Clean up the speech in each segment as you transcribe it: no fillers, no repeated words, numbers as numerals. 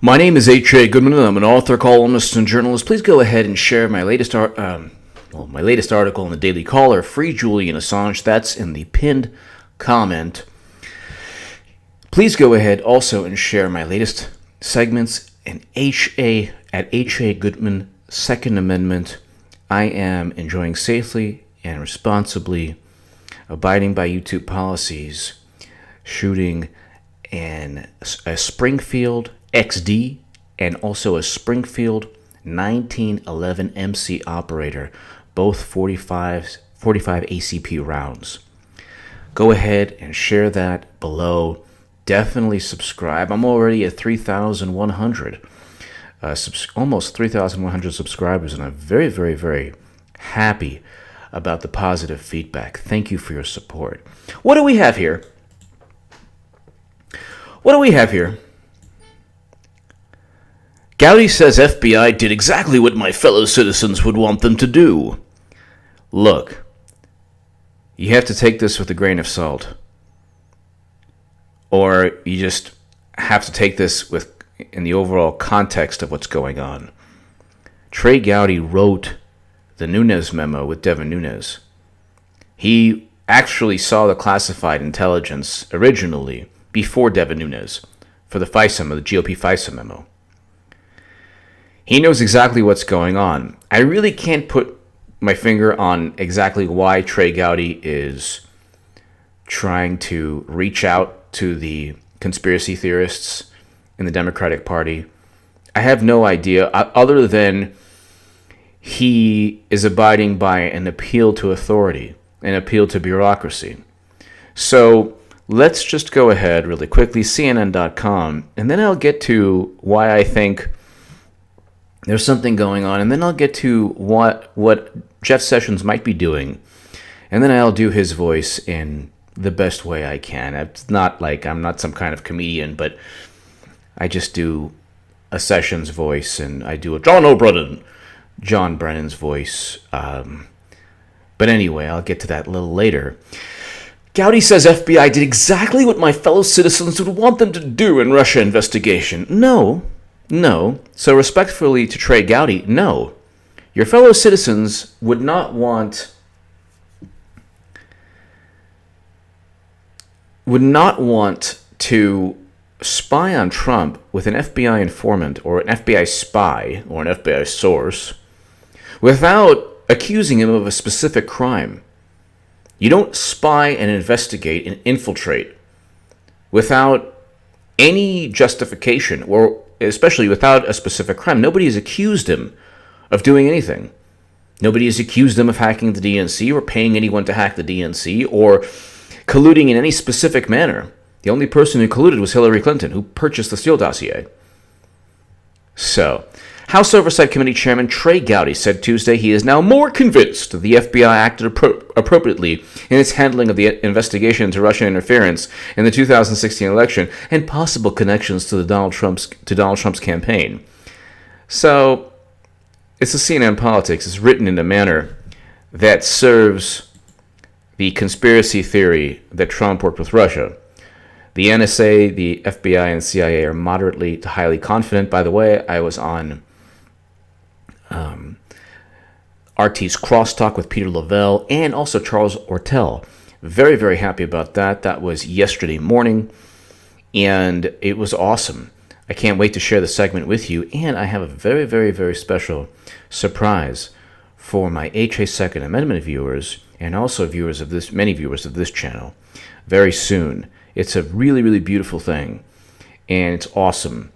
My name is H.A. Goodman, and I'm an author, columnist, and journalist. Please go ahead and share my latest article in the Daily Caller, Free Julian Assange. That's in the pinned comment. Please go ahead also and share my latest segments at H.A. Goodman, Second Amendment. I am enjoying safely and responsibly, abiding by YouTube policies, shooting a Springfield XD and also a Springfield 1911 MC operator, both 45 ACP rounds. Go ahead and share that below. Definitely subscribe. I'm already at 3,100, almost 3,100 subscribers, and I'm very, very, very happy about the positive feedback. Thank you for your support. What do we have here? Gowdy says FBI did exactly what my fellow citizens would want them to do. Look, you have to take this with a grain of salt. Or you just have to take this in the overall context of what's going on. Trey Gowdy wrote the Nunes memo with Devin Nunes. He actually saw the classified intelligence originally before Devin Nunes for the FISA, the GOP FISA memo. He knows exactly what's going on. I really can't put my finger on exactly why Trey Gowdy is trying to reach out to the conspiracy theorists in the Democratic Party. I have no idea, other than he is abiding by an appeal to authority, an appeal to bureaucracy. So let's just go ahead really quickly, CNN.com, and then I'll get to why I think there's something going on, and then I'll get to what Jeff Sessions might be doing, and then I'll do his voice in the best way I can. It's not like I'm not some kind of comedian, but I just do a Sessions voice, and I do a John Brennan's voice. But anyway, I'll get to that a little later. Gowdy says FBI did exactly what my fellow citizens would want them to do in Russia investigation. No. So respectfully to Trey Gowdy, no. Your fellow citizens would not want to spy on Trump with an FBI informant or an FBI spy or an FBI source without accusing him of a specific crime. You don't spy and investigate and infiltrate without any justification, or especially without a specific crime. Nobody has accused him of doing anything. Nobody has accused him of hacking the DNC or paying anyone to hack the DNC or colluding in any specific manner. The only person who colluded was Hillary Clinton, who purchased the Steele dossier. So, House Oversight Committee Chairman Trey Gowdy said Tuesday he is now more convinced the FBI acted appropriately in its handling of the investigation into Russian interference in the 2016 election and possible connections to Donald Trump's campaign. So, it's a CNN Politics. It's written in a manner that serves the conspiracy theory that Trump worked with Russia. The NSA, the FBI, and CIA are moderately to highly confident. By the way, I was on RT's Crosstalk with Peter Lavelle and also Charles Ortel. Very, very happy about that. That was yesterday morning, and it was awesome. I can't wait to share the segment with you, and I have a very, very, very special surprise for my HA Second Amendment viewers and also many viewers of this channel very soon. It's a really, really beautiful thing, and it's awesome.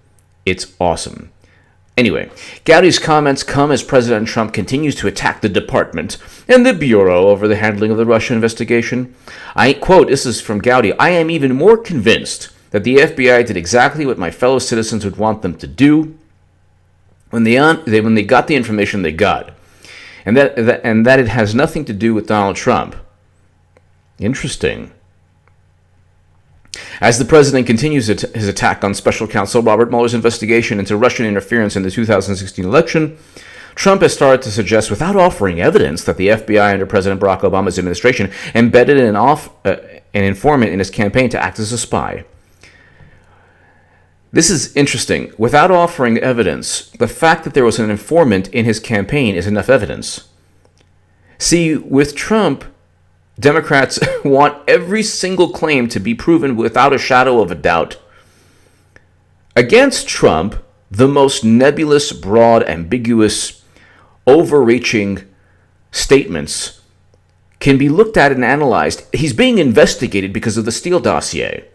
It's awesome. Anyway, Gowdy's comments come as President Trump continues to attack the department and the Bureau over the handling of the Russia investigation. This is from Gowdy, I am even more convinced that the FBI did exactly what my fellow citizens would want them to do when they got the information they got, and that it has nothing to do with Donald Trump. Interesting. As the president continues his attack on special counsel Robert Mueller's investigation into Russian interference in the 2016 election, Trump has started to suggest, without offering evidence, that the FBI under President Barack Obama's administration embedded an informant in his campaign to act as a spy. This is interesting. Without offering evidence, the fact that there was an informant in his campaign is enough evidence. See, with Trump, Democrats want every single claim to be proven without a shadow of a doubt. Against Trump, the most nebulous, broad, ambiguous, overreaching statements can be looked at and analyzed. He's being investigated because of the Steele dossier.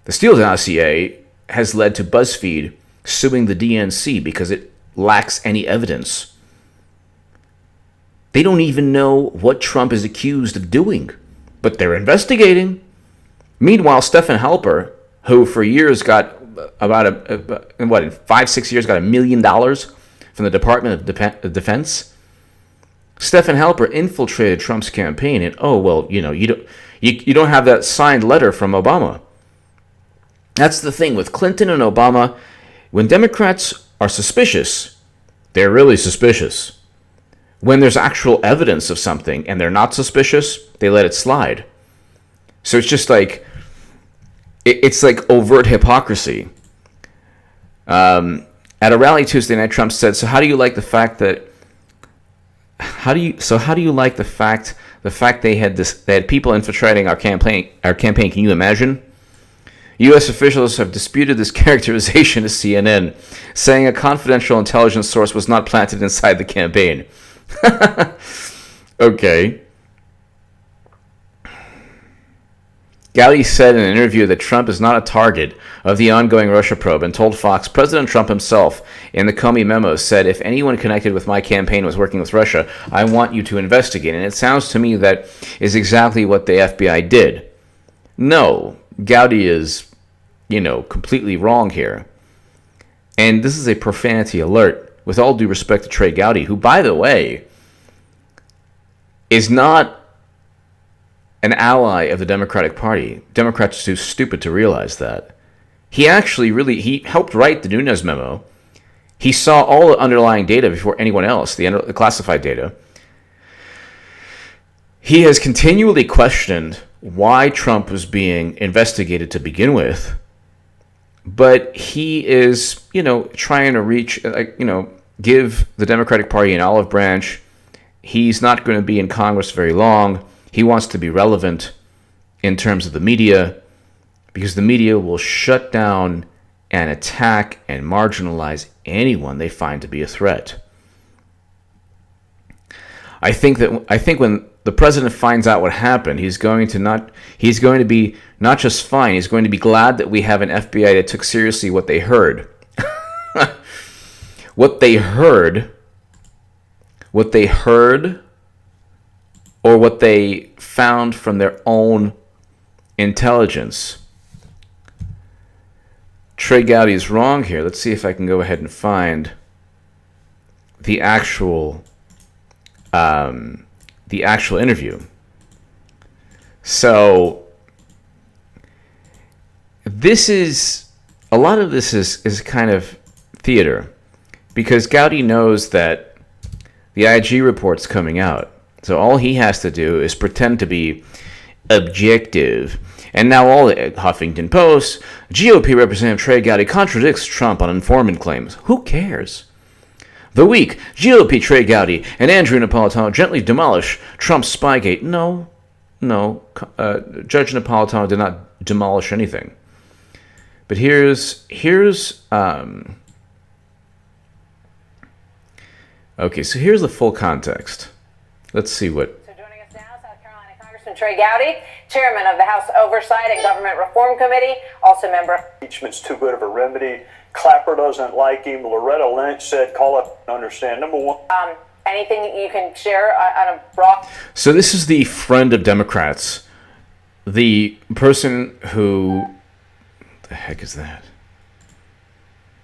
The Steele dossier has led to BuzzFeed suing the DNC because it lacks any evidence. They don't even know what Trump is accused of doing, but they're investigating. Meanwhile, Stephen Halper, who for years got in 5-6 years got $1 million from the Department of Defense. Stephen Halper infiltrated Trump's campaign, and you don't have that signed letter from Obama. That's the thing with Clinton and Obama. When Democrats are suspicious, they're really suspicious. When there's actual evidence of something and they're not suspicious, they let it slide. So it's just like, it's like overt hypocrisy. At a rally Tuesday night, Trump said, "So how do you like the fact that? How do you like the fact they had people infiltrating our campaign? Can you imagine? U.S. officials have disputed this characterization to CNN, saying a confidential intelligence source was not planted inside the campaign." Okay. Gowdy said in an interview that Trump is not a target of the ongoing Russia probe and told Fox, President Trump himself in the Comey memo said, "If anyone connected with my campaign was working with Russia, I want you to investigate." And it sounds to me that is exactly what the FBI did. No, Gowdy is, completely wrong here. And this is a profanity alert, with all due respect to Trey Gowdy, who, by the way, is not an ally of the Democratic Party. Democrats are too stupid to realize that. He actually he helped write the Nunes memo. He saw all the underlying data before anyone else, the classified data. He has continually questioned why Trump was being investigated to begin with, but he is, trying to give the Democratic Party an olive branch. He's not going to be in Congress very long. He wants to be relevant in terms of the media, because the media will shut down and attack and marginalize anyone they find to be a threat. I think when the president finds out what happened, he's going to be not just fine, he's going to be glad that we have an FBI that took seriously what they heard. What they heard, or what they found from their own intelligence. Trey Gowdy is wrong here. Let's see if I can go ahead and find the actual interview. So a lot of this is kind of theater, because Gowdy knows that the IG report's coming out. So all he has to do is pretend to be objective. And now all the Huffington Post, GOP Representative Trey Gowdy contradicts Trump on informant claims. Who cares? The Week, GOP Trey Gowdy and Andrew Napolitano gently demolish Trump's Spygate. No. Judge Napolitano did not demolish anything. But here's okay, so here's the full context. Let's see what. So joining us now, South Carolina Congressman Trey Gowdy, chairman of the House Oversight and Government Reform Committee, also member. Impeachment's too good of a remedy. Clapper doesn't like him. Loretta Lynch said, call up and understand. Number one. Anything you can share on a broad. So this is the friend of Democrats. The person who. What the heck is that?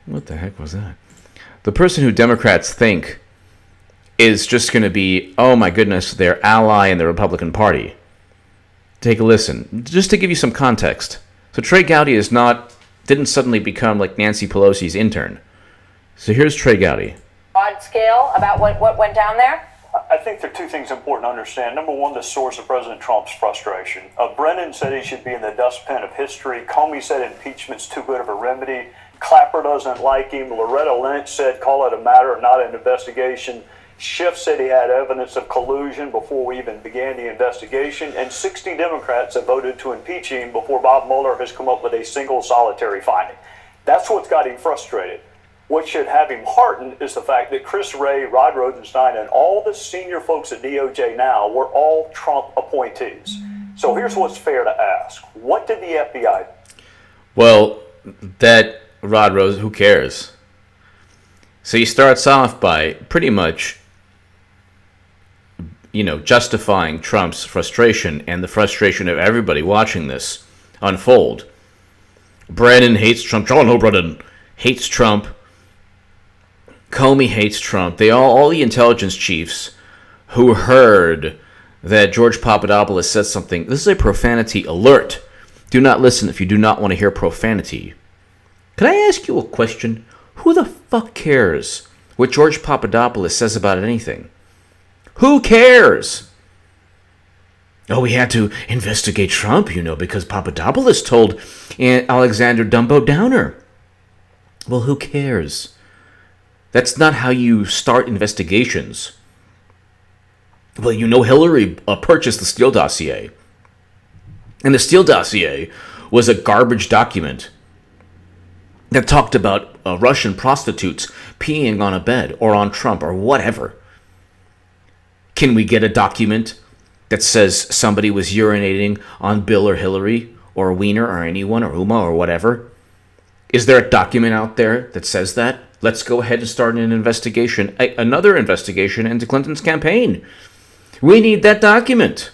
What the heck was that? The person who Democrats think is just going to be, oh my goodness, their ally in the Republican Party. Take a listen, just to give you some context. So Trey Gowdy didn't suddenly become like Nancy Pelosi's intern. So here's Trey Gowdy. Broad scale about what went down there? I think there are two things important to understand. Number one, the source of President Trump's frustration. Brennan said he should be in the dustpan of history. Comey said impeachment's too good of a remedy. Clapper doesn't like him. Loretta Lynch said call it a matter, not an investigation. Schiff said he had evidence of collusion before we even began the investigation. And 60 Democrats have voted to impeach him before Bob Mueller has come up with a single solitary finding. That's what's got him frustrated. What should have him heartened is the fact that Chris Wray, Rod Rosenstein, and all the senior folks at DOJ now were all Trump appointees. So here's what's fair to ask. What did the FBI do? Well, that Rod Rose, who cares? So he starts off by pretty much, justifying Trump's frustration and the frustration of everybody watching this unfold. Brennan hates Trump. John Brennan hates Trump. Comey hates Trump. All the intelligence chiefs who heard that George Papadopoulos said something. This is a profanity alert. Do not listen if you do not want to hear profanity. Can I ask you a question? Who the fuck cares what George Papadopoulos says about anything? Who cares? Oh, we had to investigate Trump, because Papadopoulos told Alexander Dumbo Downer. Well, who cares? That's not how you start investigations. Well, Hillary purchased the Steele dossier. And the Steele dossier was a garbage document that talked about Russian prostitutes peeing on a bed or on Trump or whatever. Can we get a document that says somebody was urinating on Bill or Hillary or Wiener or anyone or Uma or whatever? Is there a document out there that says that? Let's go ahead and start an investigation, another investigation into Clinton's campaign. We need that document.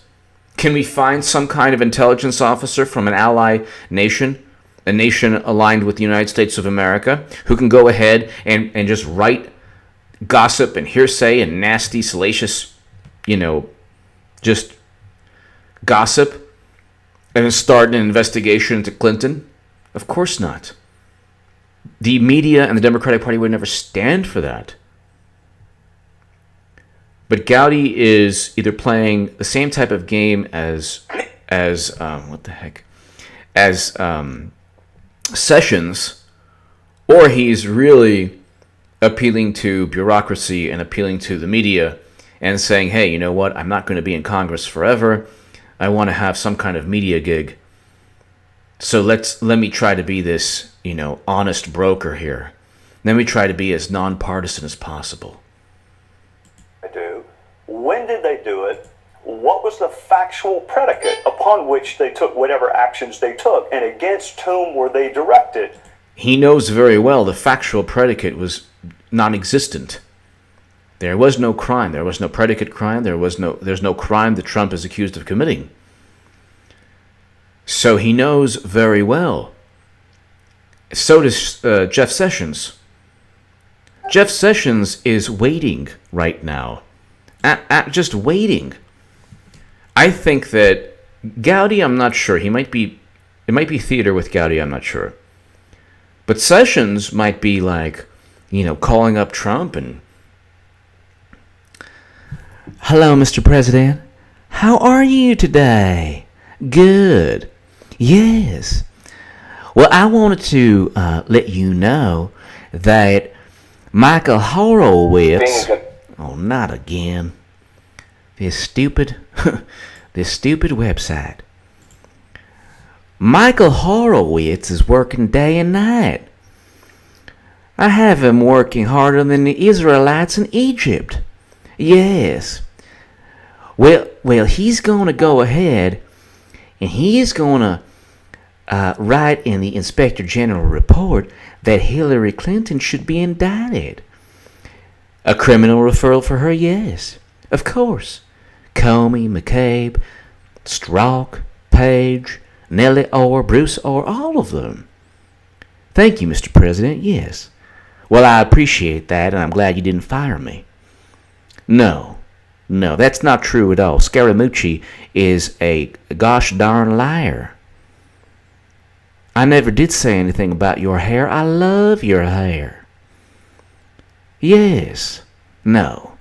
Can we find some kind of intelligence officer from an ally nation, a nation aligned with the United States of America, who can go ahead and just write gossip and hearsay and nasty, salacious, just gossip and then start an investigation into Clinton? Of course not. The media and the Democratic Party would never stand for that. But Gowdy is either playing the same type of game as Sessions, or he's really appealing to bureaucracy and appealing to the media and saying, hey, you know what? I'm not going to be in Congress forever. I want to have some kind of media gig. So let me try to be this, honest broker here. Let me try to be as nonpartisan as possible. I do. When did they do it? What was the factual predicate upon which they took whatever actions they took, and against whom were they directed? He knows very well the factual predicate was non-existent. There was no crime. There was no predicate crime. There's no crime that Trump is accused of committing. So he knows very well. So does Jeff Sessions. Jeff Sessions is waiting right now. Just waiting. I think that Gowdy, I'm not sure. It might be theater with Gowdy, I'm not sure. But Sessions might be like, calling up Trump and, hello, Mr. President. How are you today? Good. Yes. Well, I wanted to let you know that Michael Horowitz... Oh, not again. This stupid website. Michael Horowitz is working day and night. I have him working harder than the Israelites in Egypt. Yes. Well, he's going to go ahead and he's going to write in the Inspector General report that Hillary Clinton should be indicted. A criminal referral for her, yes. Of course. Comey, McCabe, Strzok, Page, Nellie Orr, Bruce Orr, all of them. Thank you, Mr. President, yes. Well, I appreciate that, and I'm glad you didn't fire me. No, that's not true at all. Scaramucci is a gosh darn liar. I never did say anything about your hair. I love your hair. Yes. No.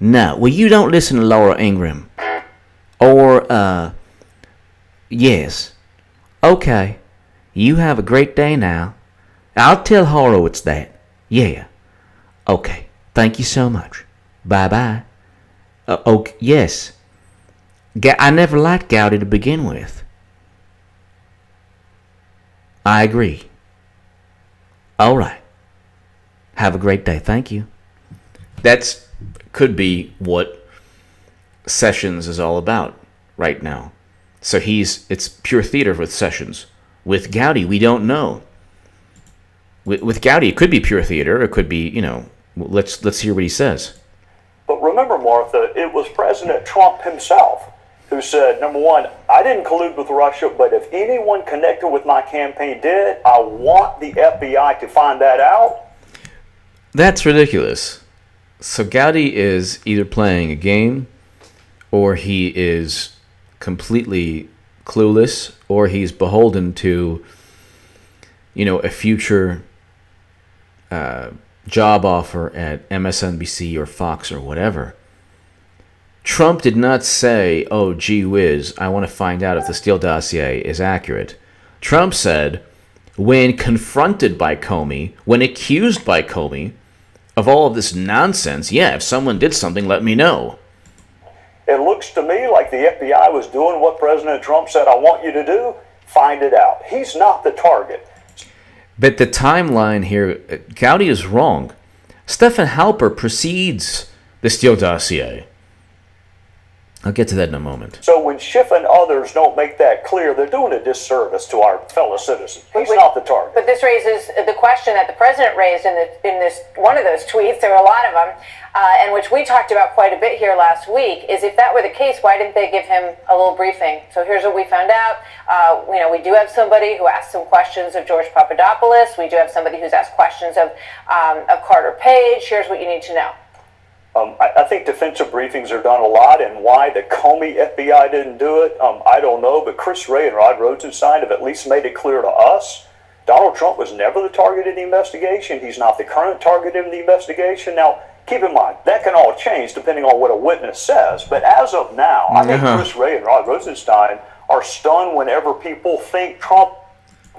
No. Well, you don't listen to Laura Ingraham. Or, yes. Okay. You have a great day now. I'll tell Horowitz that. Yeah. Okay. Thank you so much. Bye-bye. Okay. Yes. I never liked Gowdy to begin with. I agree. All right. Have a great day. Thank you. That's could be what Sessions is all about right now. So it's pure theater with Sessions. With Gowdy, we don't know. With Gowdy, it could be pure theater. It could be, let's hear what he says. But remember, Martha, it was President Trump himself who said, number one, I didn't collude with Russia, but if anyone connected with my campaign did, I want the FBI to find that out. That's ridiculous. So Gowdy is either playing a game, or he is completely clueless, or he's beholden to, a future job offer at MSNBC or Fox or whatever. Trump did not say, oh, gee whiz, I want to find out if the Steele dossier is accurate. Trump said, when confronted by Comey, when accused by Comey of all of this nonsense, yeah, if someone did something, let me know. It looks to me like the FBI was doing what President Trump said, I want you to do, find it out. He's not the target. But the timeline here, Gowdy is wrong. Stephen Halper precedes the Steele dossier. I'll get to that in a moment. So when Schiff and others don't make that clear, they're doing a disservice to our fellow citizens. He's not the target. But this raises the question that the president raised in this one of those tweets. There were a lot of them, and which we talked about quite a bit here last week. Is if that were the case, why didn't they give him a little briefing? So here's what we found out. We do have somebody who asked some questions of George Papadopoulos. We do have somebody who's asked questions of Carter Page. Here's what you need to know. I think defensive briefings are done a lot, and why the Comey FBI didn't do it, I don't know, but Chris Wray and Rod Rosenstein have at least made it clear to us Donald Trump was never the target of the investigation. He's not the current target of the investigation. Now, keep in mind, that can all change depending on what a witness says, but as of now, I think Chris Wray and Rod Rosenstein are stunned whenever people think Trump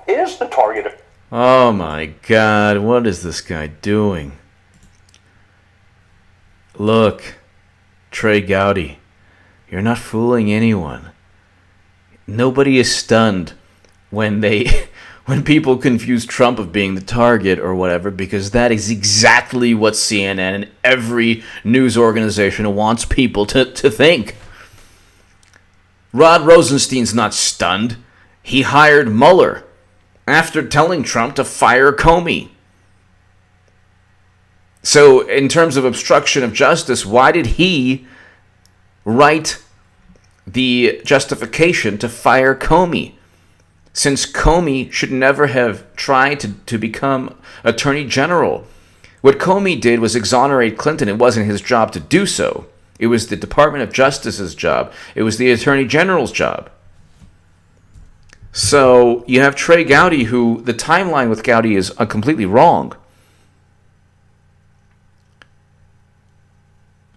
is the target. Oh my God, what is this guy doing? Look, Trey Gowdy, you're not fooling anyone. Nobody is stunned when people confuse Trump of being the target or whatever, because that is exactly what CNN and every news organization wants people to think. Rod Rosenstein's not stunned. He hired Mueller after telling Trump to fire Comey. So, in terms of obstruction of justice, why did he write the justification to fire Comey? Since Comey should never have tried to become Attorney General. What Comey did was exonerate Clinton. It wasn't his job to do so. It was the Department of Justice's job. It was the Attorney General's job. So, you have Trey Gowdy, who the timeline with Gowdy is completely wrong.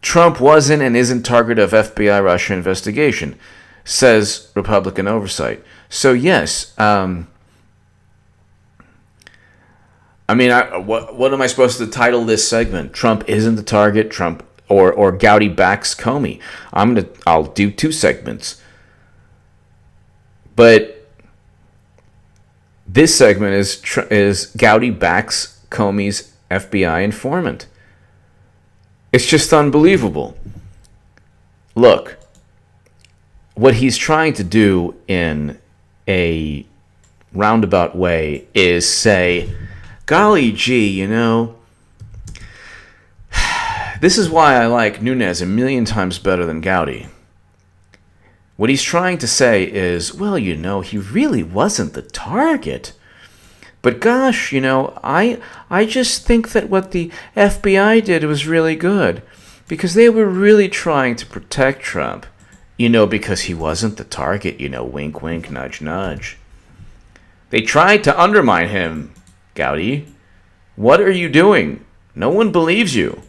Trump wasn't and isn't target of FBI Russia investigation, says Republican oversight. So yes, what am I supposed to title this segment? Trump isn't the target. Trump or Gowdy backs Comey. I'll do two segments, but this segment is Gowdy backs Comey's FBI informant. It's just unbelievable. Look, what he's trying to do in a roundabout way is say, golly gee, this is why I like Nunes a million times better than Gowdy. What he's trying to say is, well, he really wasn't the target. But gosh, I just think that what the FBI did was really good, because they were really trying to protect Trump, because he wasn't the target, wink, wink, nudge, nudge. They tried to undermine him, Gowdy. What are you doing? No one believes you.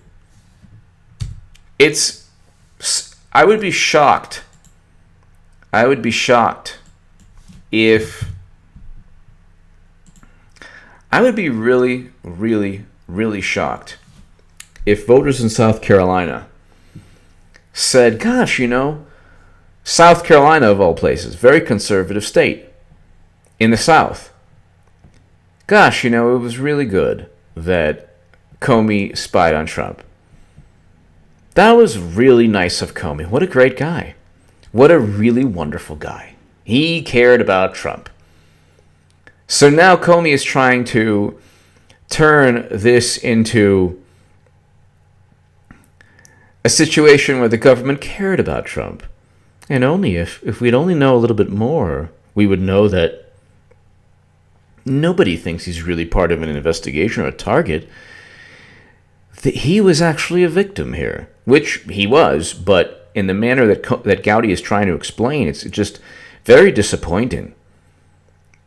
I would be shocked. I would be shocked if... I would be really, really, really shocked if voters in South Carolina said, gosh, South Carolina, of all places, very conservative state in the South. Gosh, it was really good that Comey spied on Trump. That was really nice of Comey. What a great guy. What a really wonderful guy. He cared about Trump. So now Comey is trying to turn this into a situation where the government cared about Trump. And only if we'd only know a little bit more, we would know that nobody thinks he's really part of an investigation or a target. That he was actually a victim here, which he was, but in the manner that Gowdy is trying to explain, it's just very disappointing.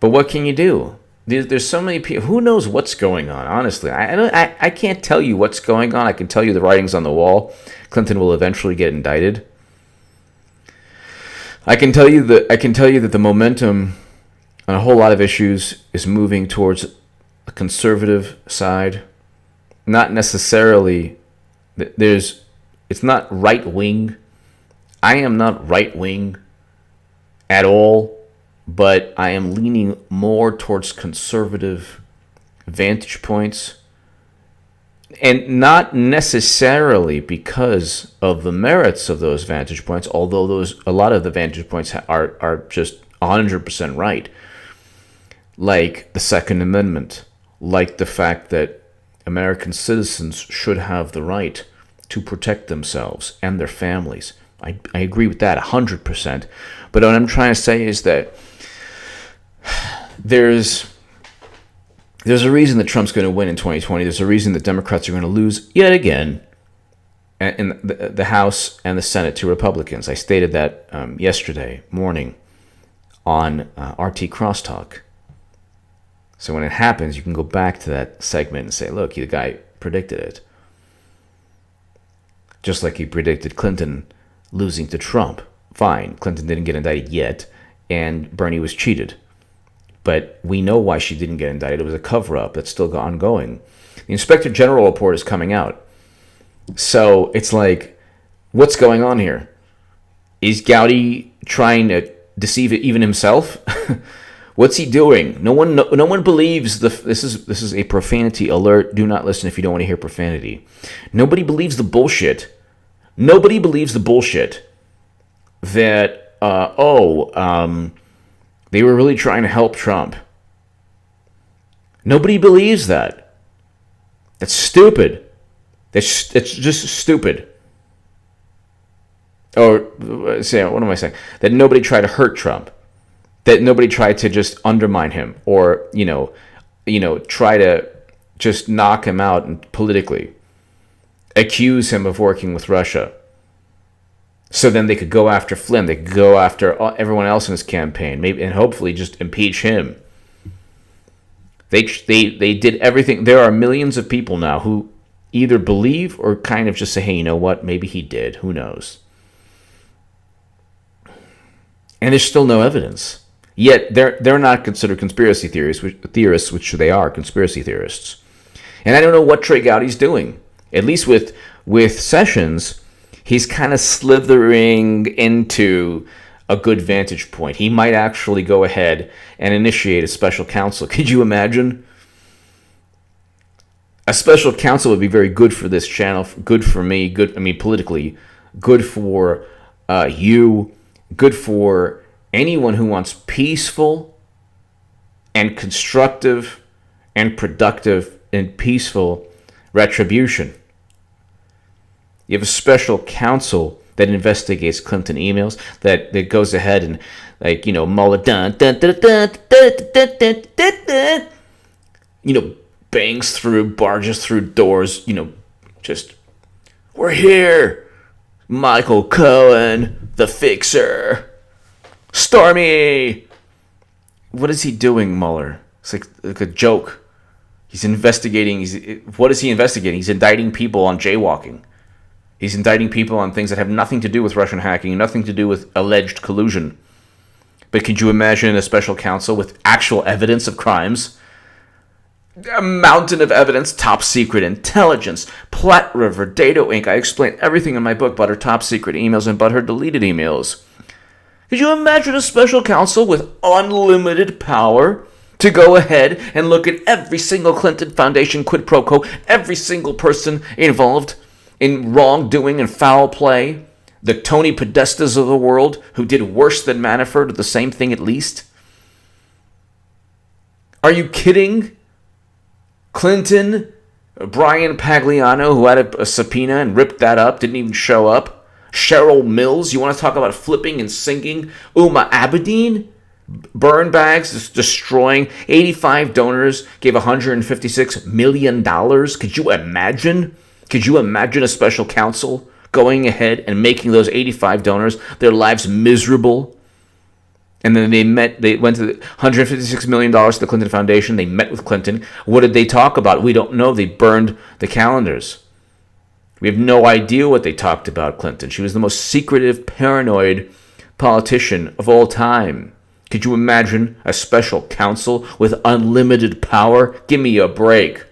But what can you do? There's so many people. Who knows what's going on? Honestly, I can't tell you what's going on. I can tell you the writing's on the wall. Clinton will eventually get indicted. I can tell you that the momentum on a whole lot of issues is moving towards a conservative side. Not necessarily. It's not right wing. I am not right wing at all. But I am leaning more towards conservative vantage points. And not necessarily because of the merits of those vantage points, although a lot of the vantage points are just 100% right. Like the Second Amendment, like the fact that American citizens should have the right to protect themselves and their families. I agree with that 100%. But what I'm trying to say is that there's a reason that Trump's going to win in 2020. There's a reason that Democrats are going to lose yet again in the House and the Senate to Republicans. I stated that yesterday morning on RT Crosstalk. So when it happens, you can go back to that segment and say, look, the guy predicted it. Just like he predicted Clinton losing to Trump. Fine, Clinton didn't get indicted yet, and Bernie was cheated. But we know why she didn't get indicted. It was a cover-up that's still ongoing. The Inspector General report is coming out. So it's like, what's going on here? Is Gowdy trying to deceive even himself? What's he doing? No one believes this is a profanity alert. Do not listen if you don't want to hear profanity. Nobody believes the bullshit. Nobody believes the bullshit that they were really trying to help Trump. Nobody believes that. That's stupid. It's just stupid. Or, what am I saying? That nobody tried to hurt Trump. That nobody tried to just undermine him. Or, try to just knock him out politically. Accuse him of working with Russia. So then they could go after Flynn. They could go after everyone else in his campaign, maybe, and hopefully just impeach him. They did everything. There are millions of people now who either believe or kind of just say, hey, you know what? Maybe he did. Who knows? And there's still no evidence. Yet they're not considered conspiracy theorists, which they are, conspiracy theorists. And I don't know what Trey Gowdy's doing. At least with Sessions, he's kind of slithering into a good vantage point. He might actually go ahead and initiate a special counsel. Could you imagine? A special counsel would be very good for this channel, good for me, politically, good for you, good for anyone who wants peaceful and constructive and productive and peaceful retribution. You have a special counsel that investigates Clinton emails, that goes ahead and, Mueller, bangs through, barges through doors, just, we're here, Michael Cohen, the fixer, Stormy. What is he doing, Mueller? It's like a joke. He's investigating. What is he investigating? He's indicting people on jaywalking. He's indicting people on things that have nothing to do with Russian hacking, nothing to do with alleged collusion. But could you imagine a special counsel with actual evidence of crimes? A mountain of evidence, top secret intelligence, Platte River, Data Inc. I explain everything in my book about her top secret emails and about her deleted emails. Could you imagine a special counsel with unlimited power to go ahead and look at every single Clinton Foundation quid pro quo, every single person involved in wrongdoing and foul play, the Tony Podestas of the world who did worse than Manafort, or the same thing at least? Are you kidding? Clinton, Brian Pagliano, who had a subpoena and ripped that up, didn't even show up. Cheryl Mills, you want to talk about flipping and sinking? Uma Abedin, burn bags, just destroying. 85 donors gave $156 million. Could you imagine? Could you imagine a special counsel going ahead and making those 85 donors their lives miserable? And then they went to the $156 million to the Clinton Foundation. They met with Clinton. What did they talk about? We don't know. They burned the calendars. We have no idea what they talked about Clinton. She was the most secretive, paranoid politician of all time. Could you imagine a special counsel with unlimited power? Give me a break.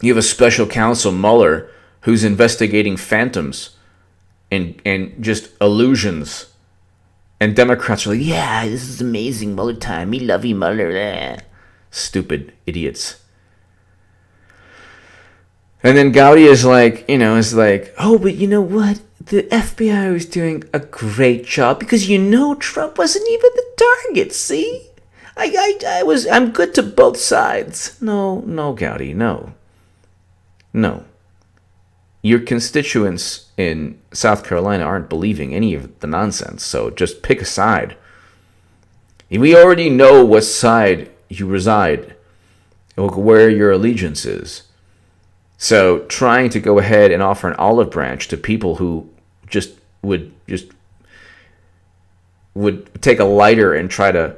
You have a special counsel, Mueller, who's investigating phantoms and just illusions. And Democrats are like, yeah, this is amazing, Mueller time. Me love you, Mueller. Stupid idiots. And then Gowdy is like, oh, but you know what? The FBI was doing a great job because, Trump wasn't even the target, see? I'm good to both sides. No, Gowdy, no. Your constituents in South Carolina aren't believing any of the nonsense, so just pick a side. We already know what side you reside, where your allegiance is. So trying to go ahead and offer an olive branch to people who would take a lighter and try to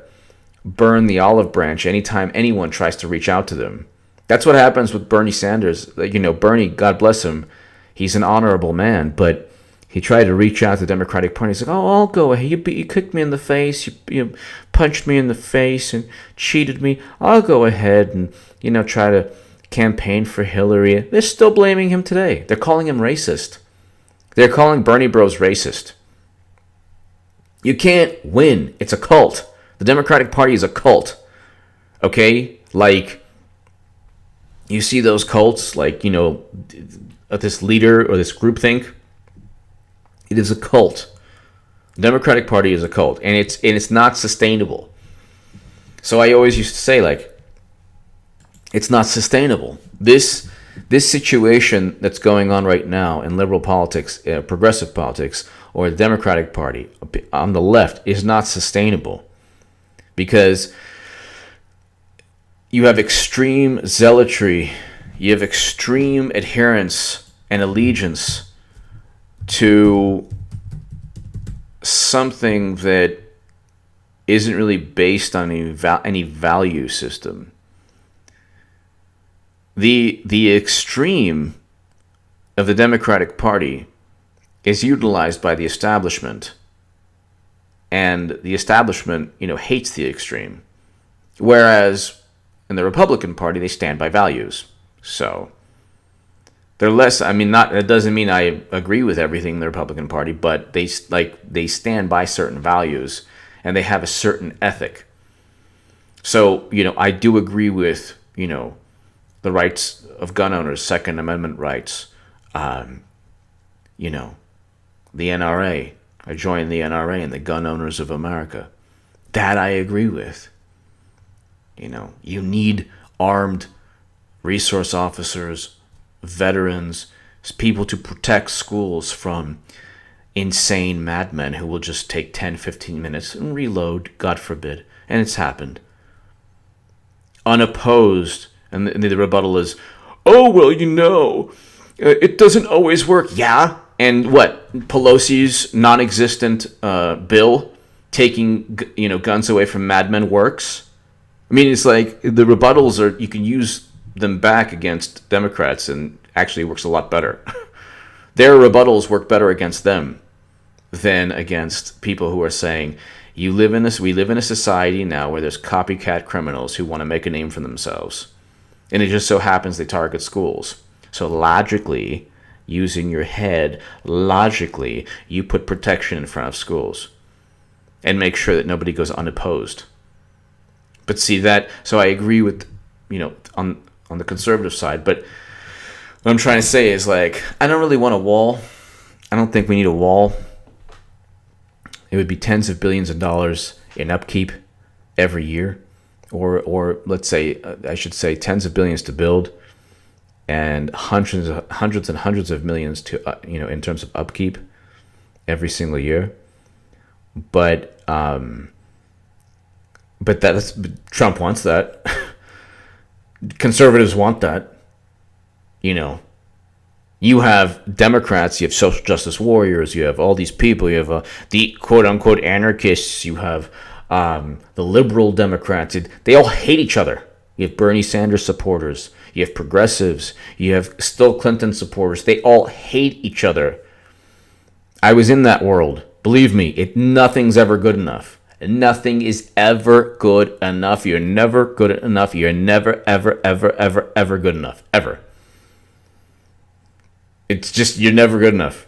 burn the olive branch anytime anyone tries to reach out to them. That's what happens with Bernie Sanders. Bernie, God bless him, he's an honorable man, but he tried to reach out to the Democratic Party. He's like, oh, I'll go ahead. You kicked me in the face. You punched me in the face and cheated me. I'll go ahead and, try to campaign for Hillary. They're still blaming him today. They're calling him racist. They're calling Bernie Bros racist. You can't win. It's a cult. The Democratic Party is a cult. Okay? Like, you see those cults, like, this leader or this groupthink. It is a cult. The Democratic Party is a cult, and it's not sustainable. So I always used to say, like, it's not sustainable. This situation that's going on right now in liberal politics, progressive politics, or the Democratic Party on the left is not sustainable, because you have extreme zealotry, you have extreme adherence and allegiance to something that isn't really based on any value system. The extreme of the Democratic Party is utilized by the establishment, and the establishment, hates the extreme. Whereas in the Republican Party, they stand by values. So they're less. That doesn't mean I agree with everything in the Republican Party, but they stand by certain values and they have a certain ethic. So I do agree with the rights of gun owners, Second Amendment rights. The NRA. I joined the NRA and the Gun Owners of America. That I agree with. You need armed resource officers, veterans, people to protect schools from insane madmen who will just take 10, 15 minutes and reload, God forbid. And it's happened. Unopposed. And the rebuttal is, oh, well, it doesn't always work. Yeah. And what? Pelosi's non-existent bill taking, guns away from madmen works? It's like the rebuttals you can use them back against Democrats and actually works a lot better. Their rebuttals work better against them than against people who are saying, we live in a society now where there's copycat criminals who want to make a name for themselves. And it just so happens they target schools. So logically, using your head, logically, you put protection in front of schools and make sure that nobody goes unopposed. But see that, so I agree with, on the conservative side, but what I'm trying to say is, like, I don't really want a wall. I don't think we need a wall. It would be tens of billions of dollars in upkeep every year, or let's say, I should say, tens of billions to build, and hundreds and hundreds of millions to, in terms of upkeep every single year. But Trump wants that. Conservatives want that. You have Democrats, you have social justice warriors, you have all these people, you have the quote-unquote anarchists, you have the liberal Democrats. They all hate each other. You have Bernie Sanders supporters, you have progressives, you have still Clinton supporters. They all hate each other. I was in that world. Believe me, nothing's ever good enough. Nothing is ever good enough. You're never good enough. You're never, ever, ever, ever, ever good enough. Ever. It's just, you're never good enough.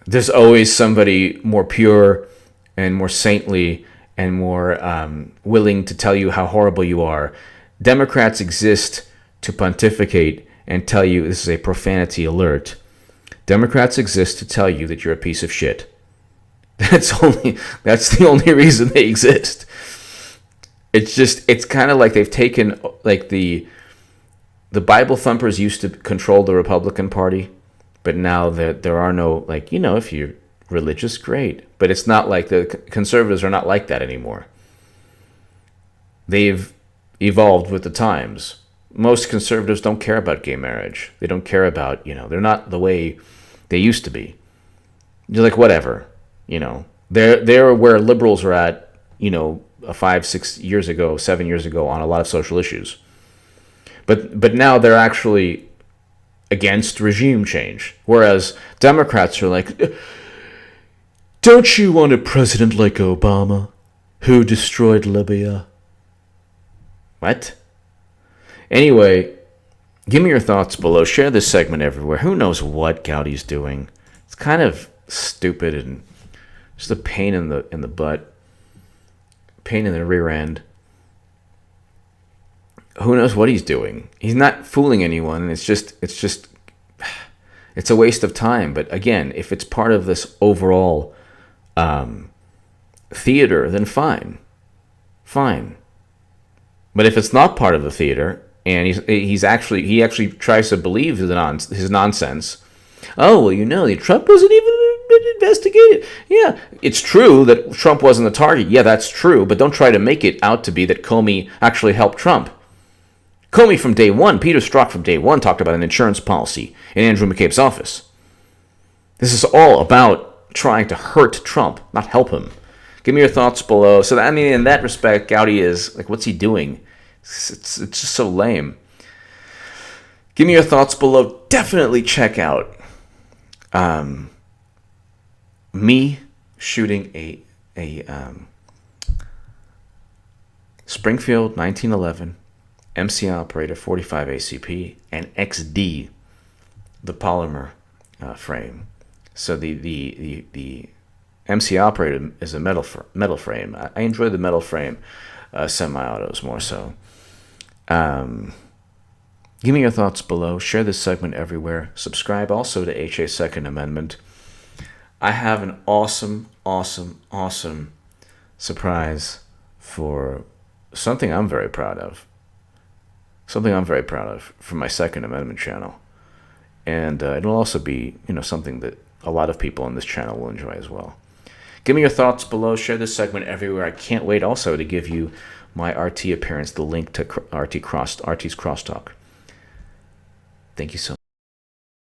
There's always somebody more pure and more saintly and more willing to tell you how horrible you are. Democrats exist to pontificate and tell you, this is a profanity alert. Democrats exist to tell you that you're a piece of shit. That's the only reason they exist. It's kind of like they've taken, like, the Bible thumpers used to control the Republican Party, but now there are no, like, if you're religious, great. But it's not like the conservatives are not like that anymore. They've evolved with the times. Most conservatives don't care about gay marriage. They don't care about, they're not the way they used to be. You're like, whatever, They're where liberals are at, 5, 6 years ago, 7 years ago on a lot of social issues. But now they're actually against regime change. Whereas Democrats are like, don't you want a president like Obama, who destroyed Libya? What? Anyway, give me your thoughts below. Share this segment everywhere. Who knows what Gowdy's doing? It's kind of stupid and just a pain in the butt. Pain in the rear end. Who knows what he's doing? He's not fooling anyone, and it's a waste of time. But again, if it's part of this overall theater, then fine. But if it's not part of the theater, and he actually tries to believe his nonsense. Oh, well, Trump wasn't even investigated. Yeah, it's true that Trump wasn't the target. Yeah, that's true. But don't try to make it out to be that Comey actually helped Trump. Comey from day one, Peter Strzok from day one, talked about an insurance policy in Andrew McCabe's office. This is all about trying to hurt Trump, not help him. Give me your thoughts below. So, in that respect, Gowdy is, like, what's he doing? It's just so lame. Give me your thoughts below. Definitely check out me shooting a Springfield 1911 MCI operator 45 ACP and XD, the polymer frame. So the MCI operator is a metal frame. I enjoy the metal frame semi-autos more so. Give me your thoughts below. Share this segment everywhere. Subscribe also to HA Second Amendment. I have an awesome surprise for something I'm very proud of. For my Second Amendment channel. And it'll also be, something that a lot of people on this channel will enjoy as well. Give me your thoughts below. Share this segment everywhere. I can't wait also to give you my RT appearance, the link to RT's Crosstalk. Thank you so much.